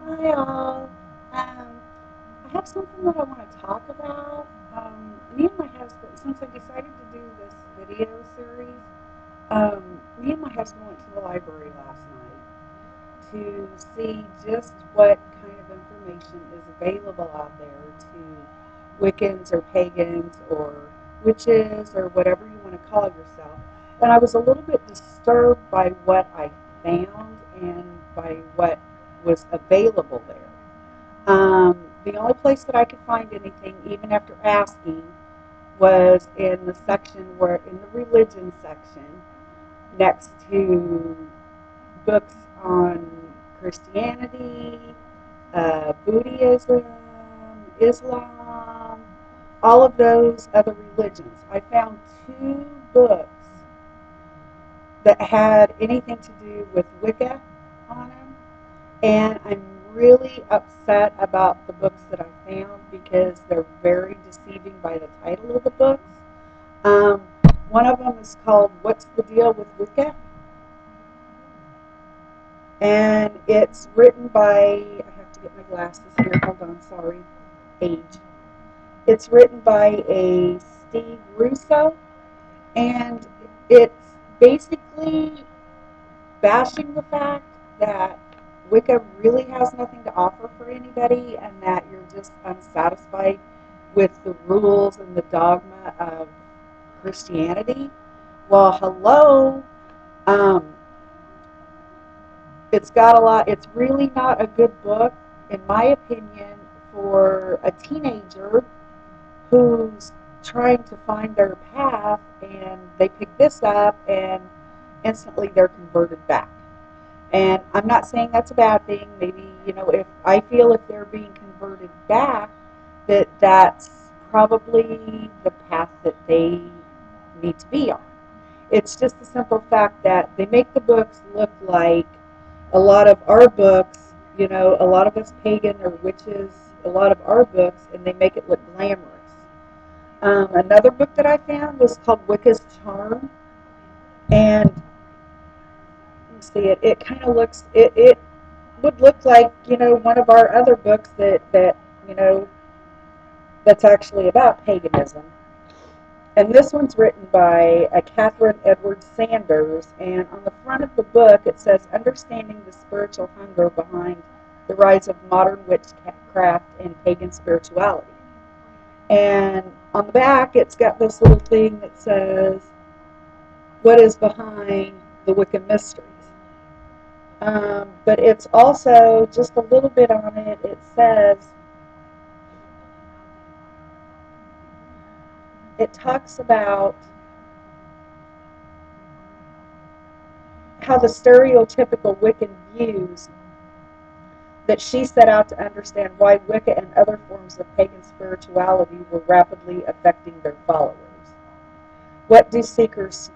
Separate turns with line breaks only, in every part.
Hi all. I have something that I want to talk about. Me and my husband, since I decided to do this video series, me and my husband went to the library last night to see just what kind of information is available out there to Wiccans or pagans or witches or whatever you want to call yourself. And I was a little bit disturbed by what I found and by what was available there. The only place that I could find anything, even after asking, was in the section where, in the religion section, next to books on Christianity, Buddhism, Islam, all of those other religions. I found two books that had anything to do with Wicca on them, and I'm really upset about the books that I found because they're very deceiving by the title of the books. Um, One of them is called "What's the Deal with Wicca?" and it's written by, I have to get my glasses here. Hold on, sorry, age. It's written by a Steve Russo, and it's basically bashing the fact that Wicca really has nothing to offer for anybody and that you're just unsatisfied with the rules and the dogma of Christianity. Well, hello. Um, it's got a lot. It's really not a good book, in my opinion, for a teenager who's trying to find their path and they pick this up and instantly they're converted back. And I'm not saying that's a bad thing. Maybe, if I feel if they're being converted back, that's probably the path that they need to be on. It's just the simple fact that they make the books look like a lot of our books, a lot of us pagan or witches, a lot of our books, and they make it look glamorous. Another book that I found was called Wicca's Charm, and see it kind of looks it would look like one of our other books that you know that's actually about paganism. And this one's written by Catherine Edwards Sanders, and on the front of the book it says understanding the spiritual hunger behind the rise of modern witchcraft and pagan spirituality. And on the back it's got this little thing that says what is behind the Wiccan mysteries. But it's also just a little bit on it. It says, it talks about how the stereotypical Wiccan views that she set out to understand why Wicca and other forms of pagan spirituality were rapidly affecting their followers. What do seekers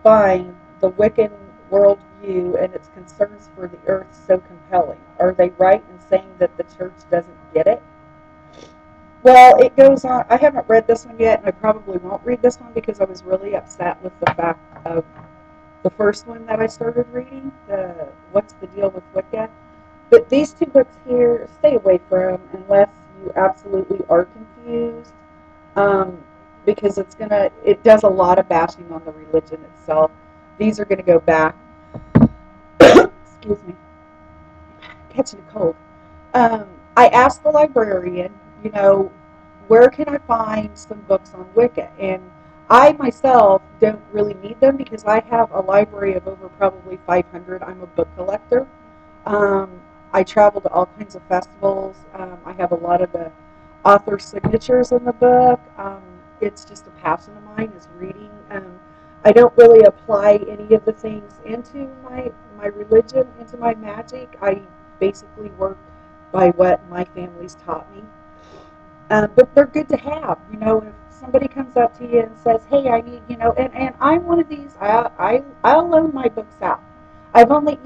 find the Wiccan worldview and its concerns for the earth so compelling? Are they right in saying that the church doesn't get it? Well, it goes on. I haven't read this one yet, and I probably won't read this one because I was really upset with the fact of the first one that I started reading, the What's the Deal with Wicca? But these two books here, stay away from unless you absolutely are confused, um, because it does a lot of bashing on the religion itself. These are going to go back, excuse me, catching a cold. Um, I asked the librarian, you know, where can I find some books on Wicca? And I myself don't really need them because I have a library of over probably 500. I'm a book collector. Um, I travel to all kinds of festivals. I have a lot of the author signatures in the book. It's just a passion of mine is reading. I don't really apply any of the things into my religion, into my magic. I basically work by what my family's taught me. But they're good to have. If somebody comes up to you and says, "Hey, I need," and I'm one of these. I'll loan my books out. I've only,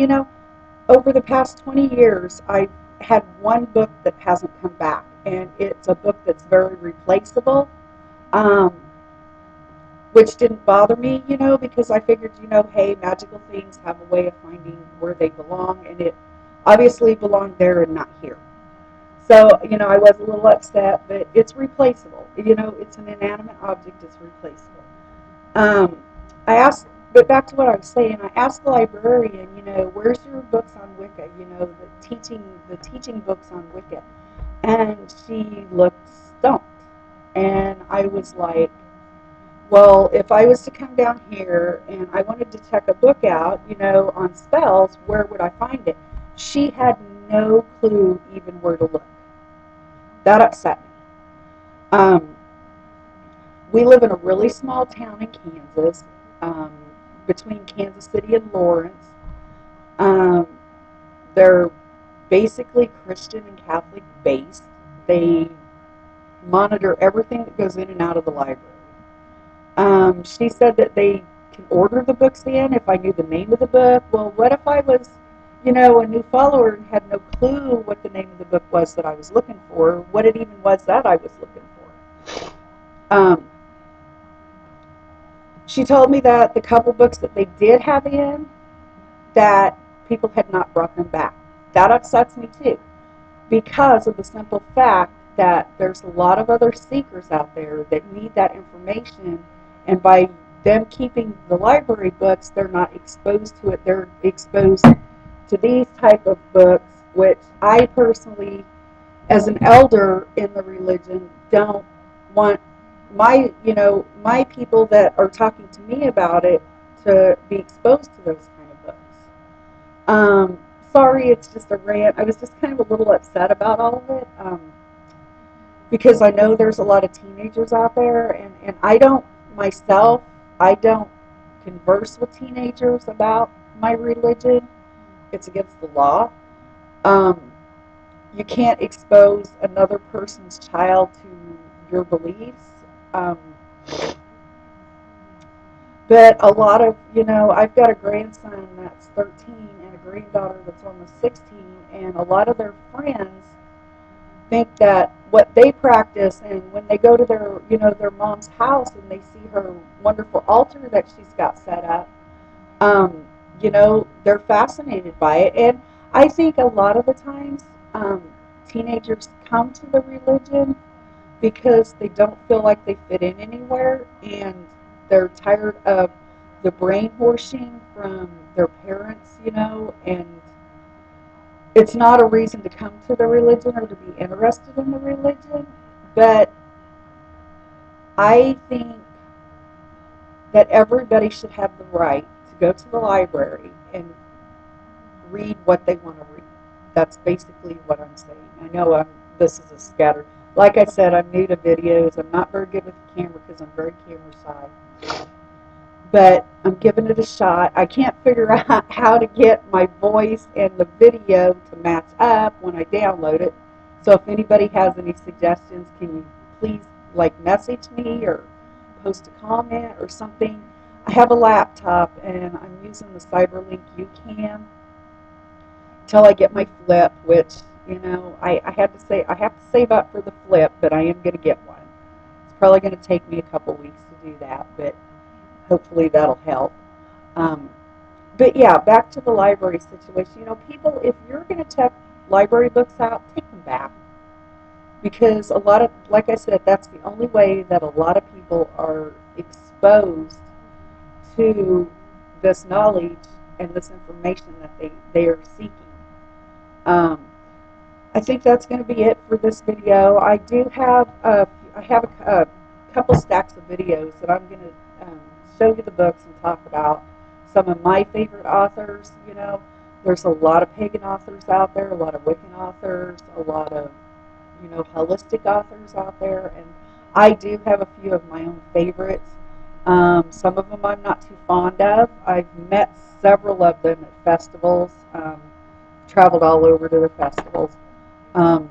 over the past 20 years, I've had one book that hasn't come back, and it's a book that's very replaceable. Um, which didn't bother me, because I figured, hey, magical things have a way of finding where they belong, and it obviously belong there and not here. So, I was a little upset, but it's replaceable. It's an inanimate object, it's replaceable. Um, I asked, but back to what I was saying, I asked the librarian, where's your books on Wicca? The teaching books on Wicca. And she looked stumped. And I was like, well, if I was to come down here and I wanted to check a book out, on spells, where would I find it? She had no clue even where to look. That upset me. Um, we live in a really small town in Kansas, um, between Kansas City and Lawrence. Um, they're basically Christian and Catholic based. They monitor everything that goes in and out of the library. She said that they can order the books in if I knew the name of the book. Well, what if I was, a new follower and had no clue what the name of the book was that I was looking for, what it even was that I was looking for? She told me that the couple books that they did have in, that people had not brought them back. That upsets me too, because of the simple fact that there's a lot of other seekers out there that need that information, and by them keeping the library books, they're not exposed to it. They're exposed to these type of books, which I personally, as an elder in the religion, don't want my people that are talking to me about it to be exposed to those kind of books. Um, Sorry, it's just a rant. I was just kind of a little upset about all of it, because I know there's a lot of teenagers out there, and I don't converse with teenagers about my religion. It's against the law. Um, you can't expose another person's child to your beliefs. Um, but a lot of, I've got a grandson that's 13 and a granddaughter that's almost 16, and a lot of their friends think that what they practice, and when they go to their mom's house and they see her wonderful altar that she's got set up, um, they're fascinated by it. And I think a lot of the times, teenagers come to the religion because they don't feel like they fit in anywhere, and they're tired of the brainwashing from their parents, and it's not a reason to come to the religion or to be interested in the religion. But I think that everybody should have the right to go to the library and read what they want to read. That's basically what I'm saying. I know this is a scatter. Like I said, I'm new to videos. I'm not very good with the camera because I'm very camera shy. But I'm giving it a shot. I can't figure out how to get my voice and the video to match up when I download it. So if anybody has any suggestions, can you please message me or post a comment or something? I have a laptop and I'm using the Cyberlink UCam till I get my flip, which I had to say I have to save up for the flip, but I am going to get one. It's probably going to take me a couple weeks to do that, but hopefully that'll help. Um, but yeah, back to the library situation. People, if you're going to check library books out, take them back, because a lot of, like I said, that's the only way that a lot of people are exposed to this knowledge and this information that they are seeking. Um, I think that's going to be it for this video. I have a couple stacks of videos that I'm going to show you the books and talk about some of my favorite authors. There's a lot of pagan authors out there, a lot of Wiccan authors, a lot of holistic authors out there, and I do have a few of my own favorites. Some of them I'm not too fond of. I've met several of them at festivals. Traveled all over to the festivals. Um,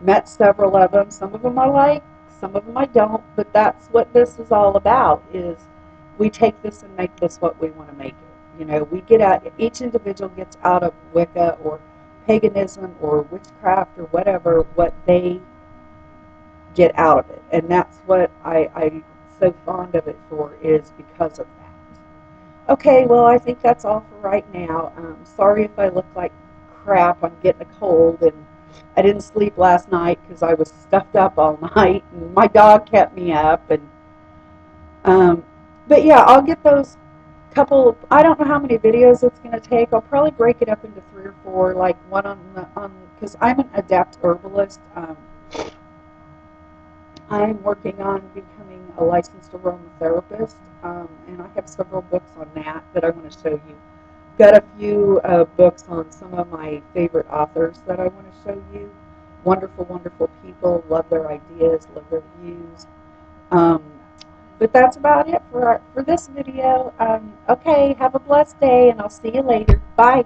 Met several of them. Some of them I like, some of them I don't. But that's what this is all about. Is we take this and make this what we want to make it. We get out. Each individual gets out of Wicca or paganism or witchcraft or whatever what they get out of it, and that's what I'm so fond of it for, is because of that. Okay, well, I think that's all for right now. Sorry if I look like crap. I'm getting a cold, and I didn't sleep last night because I was stuffed up all night, and my dog kept me up. And um, but yeah, I'll get those couple. I don't know how many videos it's going to take. I'll probably break it up into 3 or 4, like one on because I'm an adept herbalist. I'm working on becoming a licensed aromatherapist, and I have several books on that I want to show you. Got a few books on some of my favorite authors that I want to show you. Wonderful, wonderful people. Love their ideas. Love their views. Um, but that's about it for this video. Okay, have a blessed day, and I'll see you later. Bye.